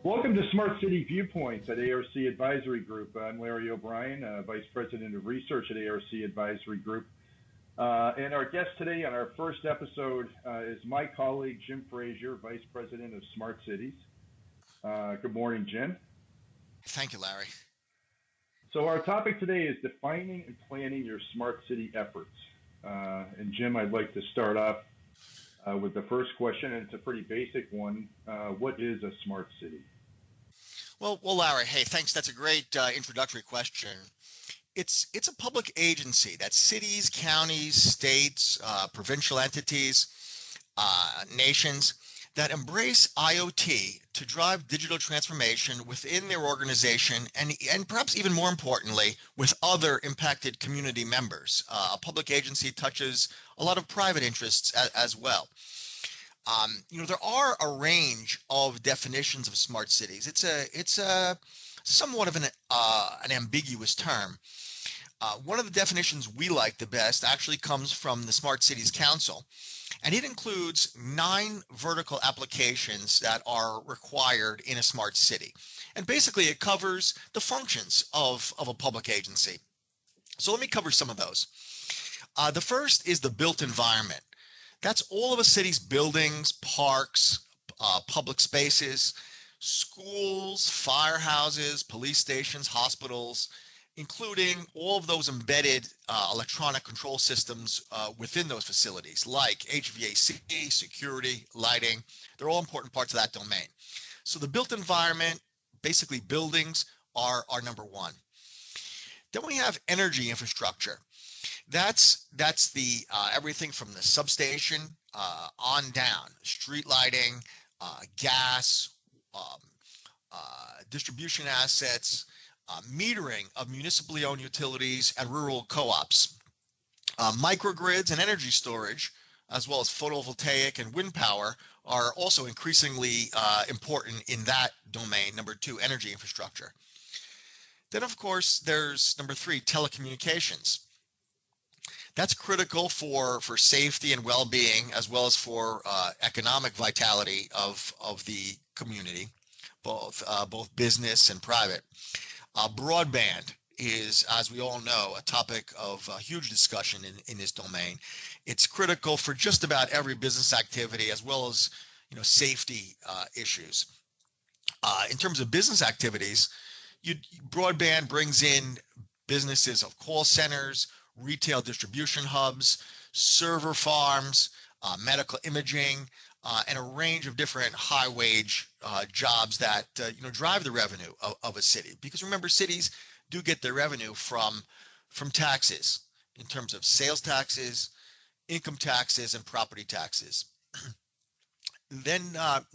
Welcome to Smart City Viewpoints at ARC Advisory Group. I'm Larry O'Brien, Vice President of Research at ARC Advisory Group. And our guest today on our first episode is my colleague, Jim Frazer, Vice President of Smart Cities. Good morning, Jim. Thank you, Larry. So our topic today is defining and planning your smart city efforts. And Jim, I'd like to start off with the first question, and it's a pretty basic one. What is a smart city? Well, Larry, hey, thanks. That's a great introductory question. It's a public agency that cities, counties, states, provincial entities, nations that embrace IoT to drive digital transformation within their organization and perhaps even more importantly, with other impacted community members. A public agency touches a lot of private interests as well. There are a range of definitions of smart cities. It's a somewhat of an ambiguous term. One of the definitions we like the best actually comes from the Smart Cities Council, and it includes 9 vertical applications that are required in a smart city. And basically it covers the functions of a public agency. So let me cover some of those. The first is the built environment. That's all of a city's buildings, parks, public spaces, schools, firehouses, police stations, hospitals, including all of those embedded electronic control systems within those facilities, like HVAC, security, lighting. They're all important parts of that domain. So the built environment, basically buildings, are number one. Then we have energy infrastructure. That's the everything from the substation on down, street lighting, gas, distribution assets, metering of municipally owned utilities and rural co-ops, microgrids and energy storage, as well as photovoltaic and wind power, are also increasingly important in that domain. Number 2, energy infrastructure. Then, of course, there's number 3, telecommunications. That's critical for safety and well-being, as well as for economic vitality of the community, both business and private. Broadband is, as we all know, a topic of huge discussion in this domain. It's critical for just about every business activity, as well as safety issues. In terms of business activities, broadband brings in businesses of call centers, retail distribution hubs, server farms, medical imaging, and a range of different high-wage jobs that drive the revenue of a city. Because remember, cities do get their revenue from taxes in terms of sales taxes, income taxes, and property taxes. Then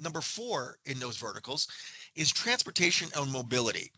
number 4 in those verticals is transportation and mobility.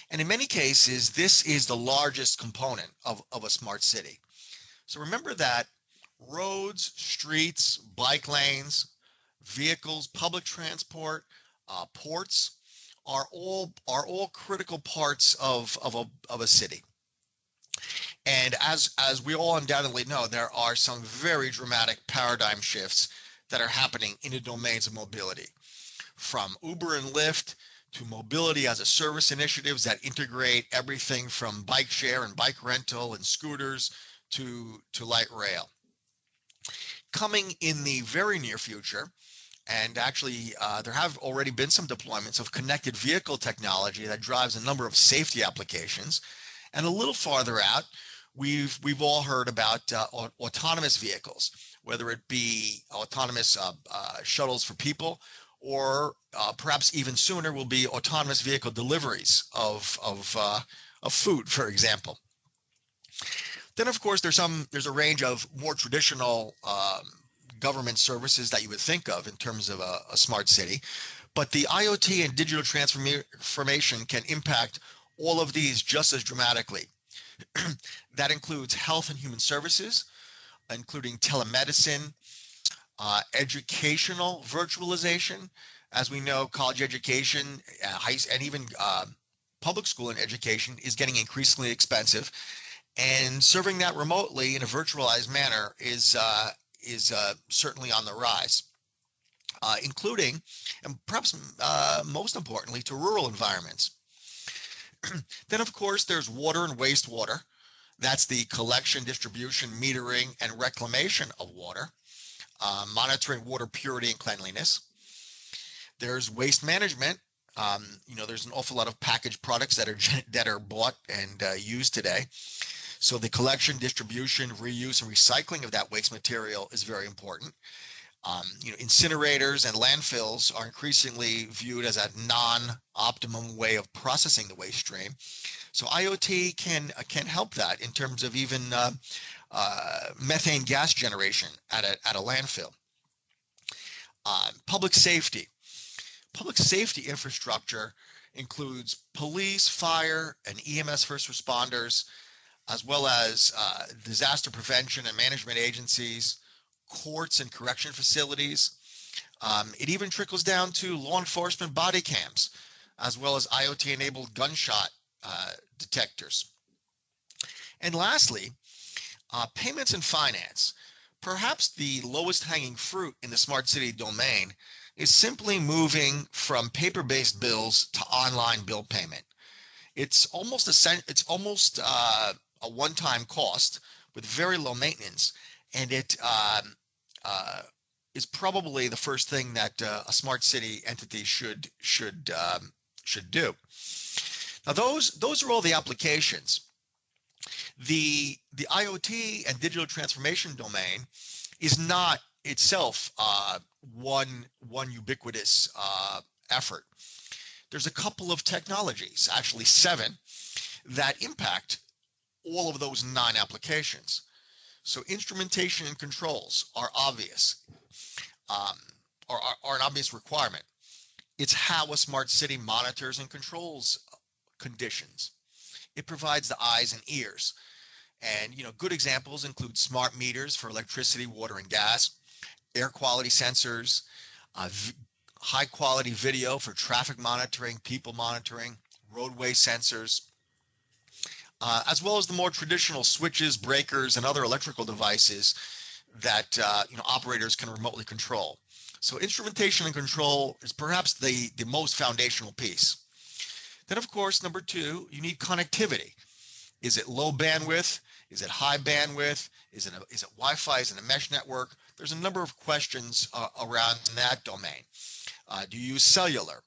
And in many cases, this is the largest component of a smart city. So remember that roads, streets, bike lanes, vehicles, public transport, ports are all critical parts of a city. And as we all undoubtedly know, there are some very dramatic paradigm shifts that are happening in the domains of mobility, from Uber and Lyft to mobility as a service initiatives that integrate everything from bike share and bike rental and scooters to light rail. Coming in the very near future, and actually there have already been some deployments of connected vehicle technology that drives a number of safety applications. And a little farther out, we've all heard about autonomous vehicles, whether it be autonomous shuttles for people, or perhaps even sooner will be autonomous vehicle deliveries of food, for example. Then, of course, there's a range of more traditional government services that you would think of in terms of a smart city, but the IoT and digital transformation can impact all of these just as dramatically. That includes health and human services, including telemedicine, educational virtualization. As we know, college education, and even public school and education is getting increasingly expensive, and serving that remotely in a virtualized manner is certainly on the rise. including, and perhaps most importantly, to rural environments. Then, of course, there's water and wastewater. That's the collection, distribution, metering, and reclamation of water, monitoring water purity and cleanliness. There's waste management. There's an awful lot of packaged products that are bought and used today. So the collection, distribution, reuse, and recycling of that waste material is very important. Incinerators and landfills are increasingly viewed as a non-optimum way of processing the waste stream. So IoT can help that in terms of even methane gas generation at a landfill. Public safety. Public safety infrastructure includes police, fire, and EMS first responders, as well as disaster prevention and management agencies, courts and correction facilities. It even trickles down to law enforcement body cams, as well as IoT-enabled gunshot detectors. And lastly, payments and finance. Perhaps the lowest hanging fruit in the smart city domain is simply moving from paper-based bills to online bill payment. It's almost a one-time cost with very low maintenance, and it is probably the first thing that a smart city entity should do. Now, those are all the applications. The IoT and digital transformation domain is not itself one ubiquitous effort. There's a couple of technologies, actually 7, that impact all of those 9 applications. So instrumentation and controls are obvious, are an obvious requirement. It's how a smart city monitors and controls conditions. It provides the eyes and ears. And good examples include smart meters for electricity, water, and gas, air quality sensors, high quality video for traffic monitoring, people monitoring, roadway sensors, as well as the more traditional switches, breakers, and other electrical devices that operators can remotely control. So instrumentation and control is perhaps the most foundational piece. Then, of course, number 2, you need connectivity. Is it low bandwidth? Is it high bandwidth? Is it Wi-Fi? Is it a mesh network? There's a number of questions around that domain. Do you use cellular?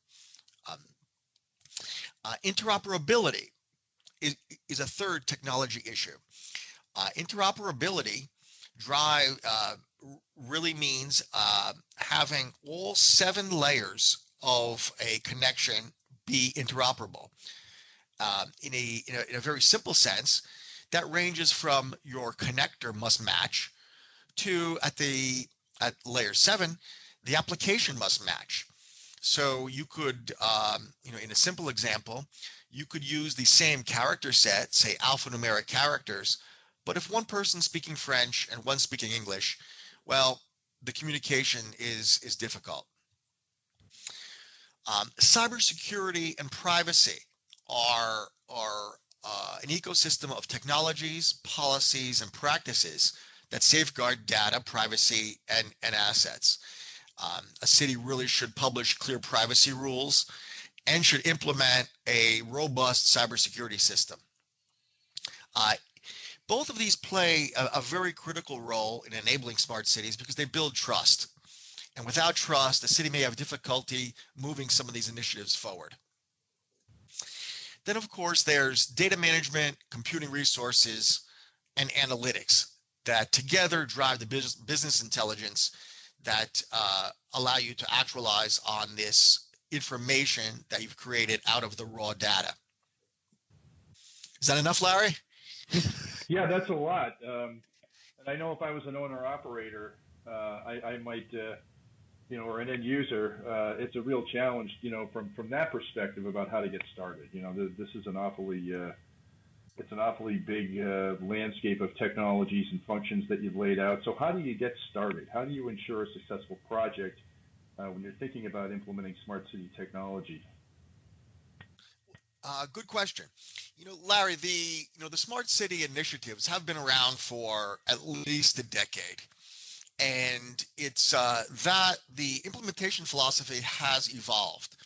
Interoperability is a third technology issue. Interoperability really means having all 7 layers of a connection be interoperable. In a very simple sense, that ranges from your connector must match to at layer 7, the application must match. So you could, in a simple example, you could use the same character set, say alphanumeric characters, but if one person's speaking French and one speaking English, well, the communication is difficult. Cybersecurity and privacy are an ecosystem of technologies, policies, and practices that safeguard data, privacy, and assets. A city really should publish clear privacy rules and should implement a robust cybersecurity system. Both of these play a very critical role in enabling smart cities because they build trust. And without trust, the city may have difficulty moving some of these initiatives forward. Then, of course, there's data management, computing resources, and analytics that together drive the business intelligence that allow you to actualize on this information that you've created out of the raw data. Is that enough, Larry? Yeah, that's a lot. And I know if I was an owner operator, I might, or an end user, it's a real challenge, from that perspective about how to get started. This is an awfully big landscape of technologies and functions that you've laid out. So how do you get started? How do you ensure a successful project when you're thinking about implementing smart city technology? Good question. Larry, the smart city initiatives have been around for at least a decade. And it's that the implementation philosophy has evolved.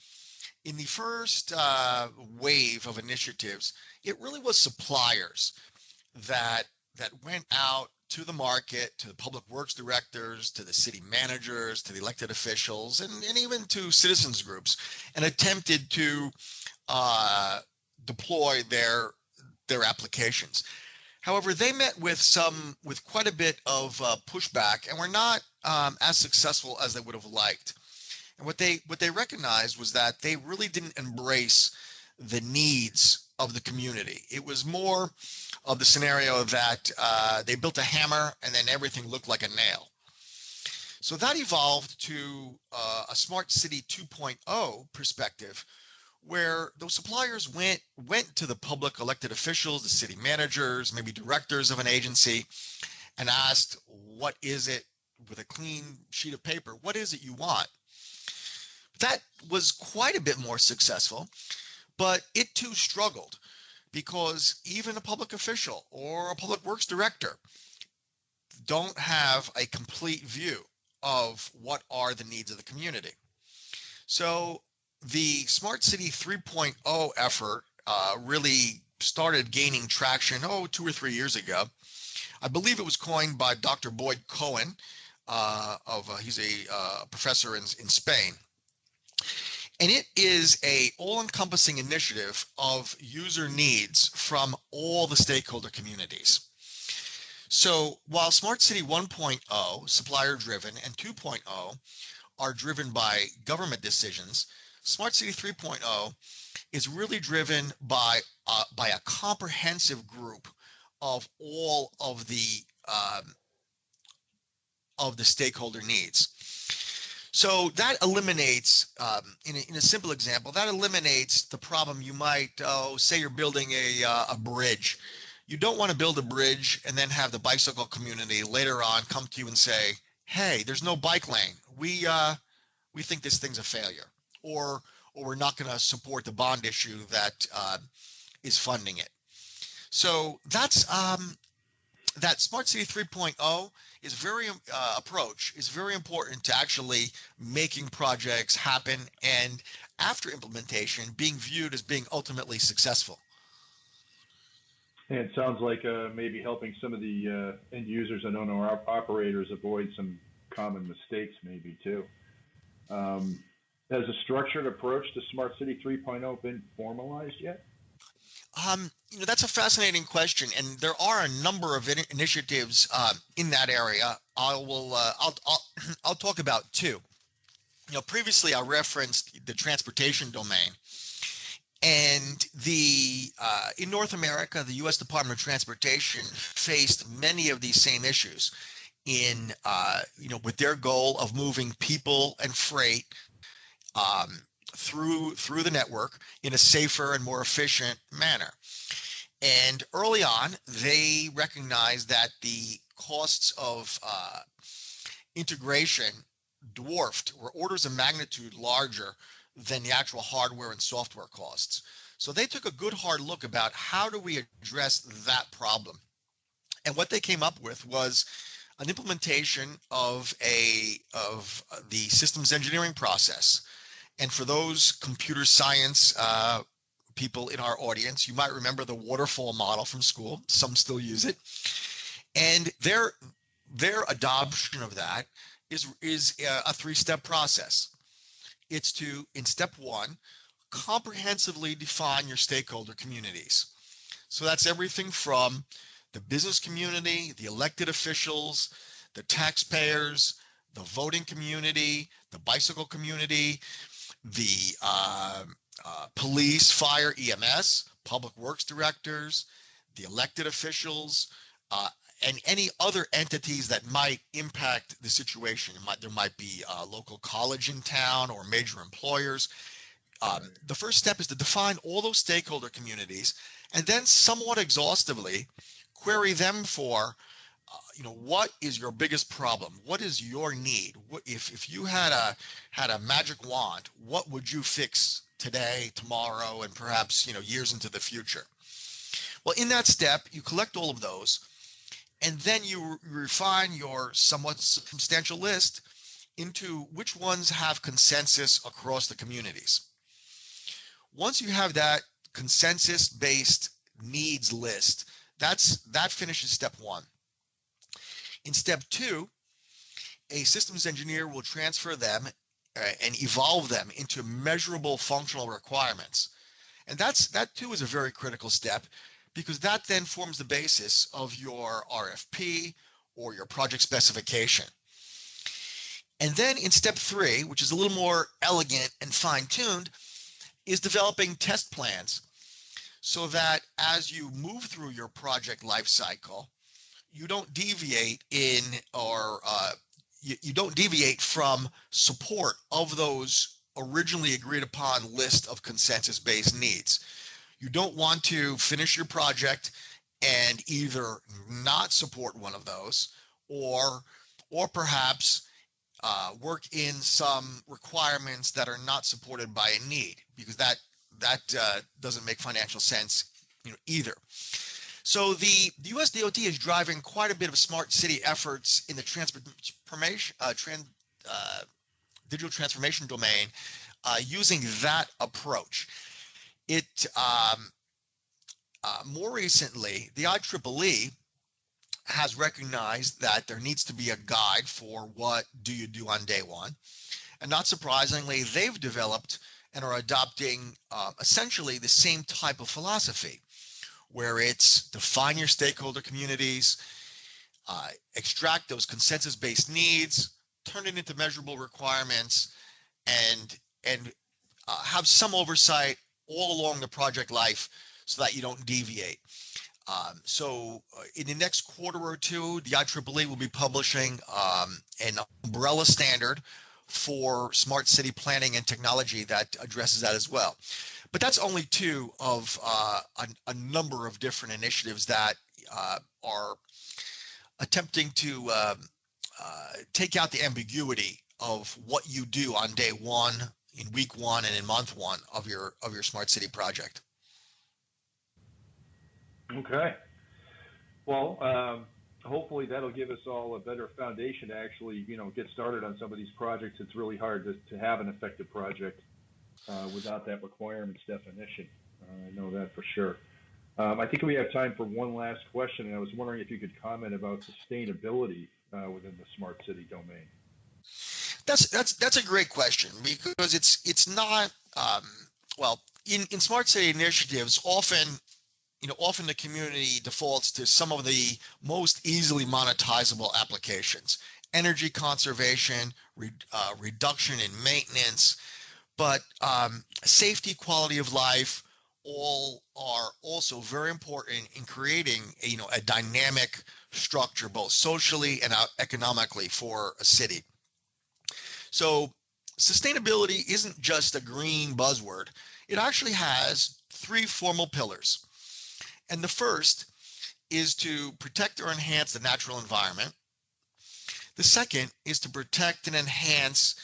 In the first wave of initiatives, it really was suppliers that went out to the market, to the public works directors, to the city managers, to the elected officials, and even to citizens groups, and attempted to deploy their applications. However, they met with quite a bit of pushback, and were not as successful as they would have liked. And what they recognized was that they really didn't embrace the needs of the community. It was more of the scenario that they built a hammer and then everything looked like a nail. So that evolved to a Smart City 2.0 perspective, where those suppliers went to the public elected officials, the city managers, maybe directors of an agency, and asked, what is it, with a clean sheet of paper, what is it you want? That was quite a bit more successful, but it too struggled, because even a public official or a public works director don't have a complete view of what are the needs of the community. So the Smart City 3.0 effort really started gaining traction 2 or 3 years ago. I believe it was coined by Dr. Boyd Cohen. He's a professor in Spain. And it is a all-encompassing initiative of user needs from all the stakeholder communities. So while Smart City 1.0, supplier-driven, and 2.0 are driven by government decisions, Smart City 3.0 is really driven by a comprehensive group of all of the stakeholder needs. So that eliminates, in a simple example, that eliminates the problem. You might say you're building a bridge. You don't want to build a bridge and then have the bicycle community later on come to you and say, hey, there's no bike lane. We think this thing's a failure, or we're not going to support the bond issue that is funding it. So that's that Smart City 3.0 approach is very important to actually making projects happen, and after implementation being viewed as being ultimately successful. And it sounds like maybe helping some of the end users and owner operators avoid some common mistakes maybe too. Has a structured approach to Smart City 3.0 been formalized yet? That's a fascinating question, and there are a number of initiatives in that area. I'll talk about two. Previously I referenced the transportation domain, and in North America, the U.S. Department of Transportation faced many of these same issues with their goal of moving people and freight through the network in a safer and more efficient manner. And early on, they recognized that the costs of integration were orders of magnitude larger than the actual hardware and software costs. So they took a good hard look about how do we address that problem. And what they came up with was an implementation of the systems engineering process. And for those computer science people in our audience, you might remember the waterfall model from school. Some still use it. And their adoption of that is a three-step process. It's to, in step one, comprehensively define your stakeholder communities. So that's everything from the business community, the elected officials, the taxpayers, the voting community, the bicycle community, the police, fire, EMS, public works directors, the elected officials, and any other entities that might impact the situation. There might be a local college in town or major employers. The first step is to define all those stakeholder communities, and then somewhat exhaustively query them for what is your biggest problem? What is your need? If you had a magic wand, what would you fix today, tomorrow, and perhaps years into the future? Well, in that step, you collect all of those, And then you refine your somewhat substantial list into which ones have consensus across the communities. Once you have that consensus-based needs list, that finishes step one. In step two, a systems engineer will transfer them and evolve them into measurable functional requirements. And that too is a very critical step, because that then forms the basis of your RFP or your project specification. And then in step three, which is a little more elegant and fine-tuned, is developing test plans so that as you move through your project life cycle, you don't deviate you don't deviate from support of those originally agreed upon list of consensus-based needs. You don't want to finish your project and either not support one of those, or perhaps work in some requirements that are not supported by a need, because that doesn't make financial sense, either. So the US DOT is driving quite a bit of smart city efforts in the digital transformation domain using that approach. It more recently, the IEEE has recognized that there needs to be a guide for what do you do on day one. And not surprisingly, they've developed and are adopting essentially the same type of philosophy, where it's define your stakeholder communities, extract those consensus-based needs, turn it into measurable requirements, and have some oversight all along the project life so that you don't deviate. So in the next quarter or two, the IEEE will be publishing an umbrella standard for smart city planning and technology that addresses that as well. But that's only two of a number of different initiatives that are attempting to take out the ambiguity of what you do on day one, in week one, and in month one of your smart city project. Okay. Well, hopefully that'll give us all a better foundation to actually, get started on some of these projects. It's really hard to have an effective project without that requirements definition. I know that for sure. I think we have time for one last question, and I was wondering if you could comment about sustainability within the smart city domain. That's a great question, because it's not well, in smart city initiatives, often the community defaults to some of the most easily monetizable applications: energy conservation, reduction in maintenance, but safety, quality of life, all are also very important in creating a dynamic structure, both socially and economically, for a city. So sustainability isn't just a green buzzword. It actually has three formal pillars. And the first is to protect or enhance the natural environment. The second is to protect and enhance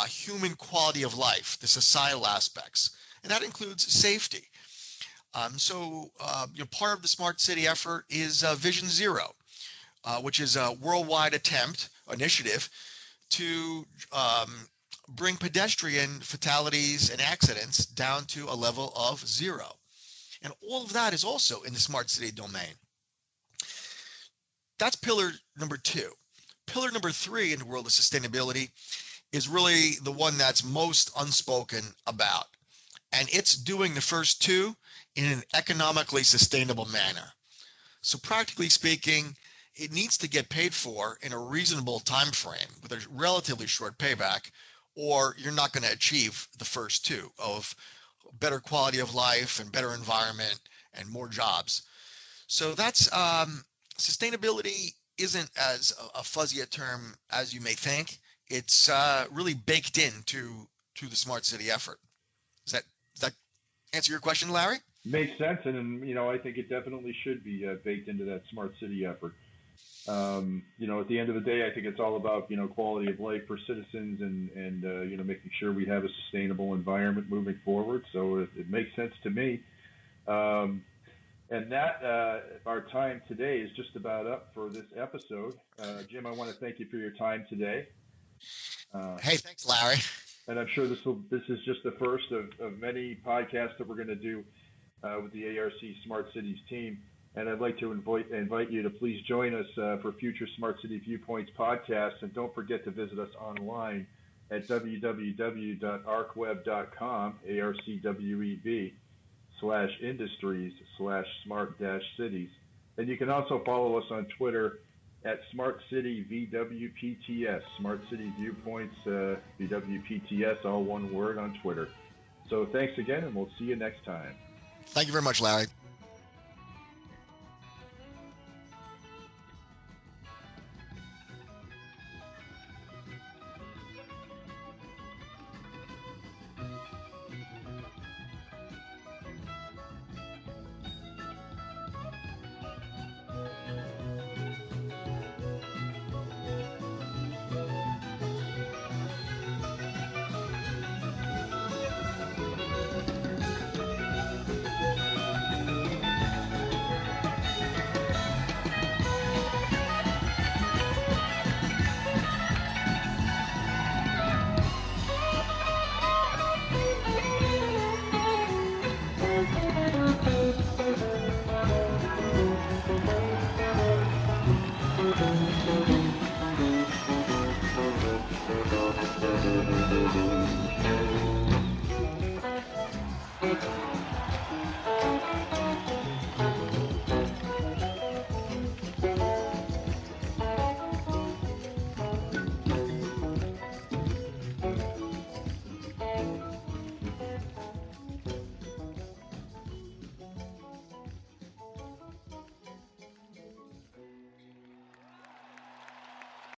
human quality of life, the societal aspects, and that includes safety. So part of the smart city effort is Vision Zero, which is a worldwide initiative to bring pedestrian fatalities and accidents down to a level of zero. And all of that is also in the smart city domain. That's pillar number two. Pillar number three in the world of sustainability is really the one that's most unspoken about. And it's doing the first two in an economically sustainable manner. So practically speaking, it needs to get paid for in a reasonable time frame with a relatively short payback, or you're not going to achieve the first two of better quality of life and better environment and more jobs. So that's sustainability isn't as a fuzzy a term as you may think. It's really baked into the smart city effort. Does that answer your question, Larry? Makes sense, and I think it definitely should be baked into that smart city effort. At the end of the day, I think it's all about quality of life for citizens and making sure we have a sustainable environment moving forward. So it makes sense to me. And that, our time today is just about up for this episode. Jim, I want to thank you for your time today. Hey, thanks, Larry. And I'm sure this is just the first of many podcasts that we're going to do with the ARC Smart Cities team. And I'd like to invite you to please join us for future Smart City Viewpoints podcasts. And don't forget to visit us online at www.arcweb.com, ARCWEB/industries/smart-cities. And you can also follow us on Twitter at Smart City VWPTS, Smart City Viewpoints, VWPTS, all one word on Twitter. So thanks again, and we'll see you next time. Thank you very much, Larry.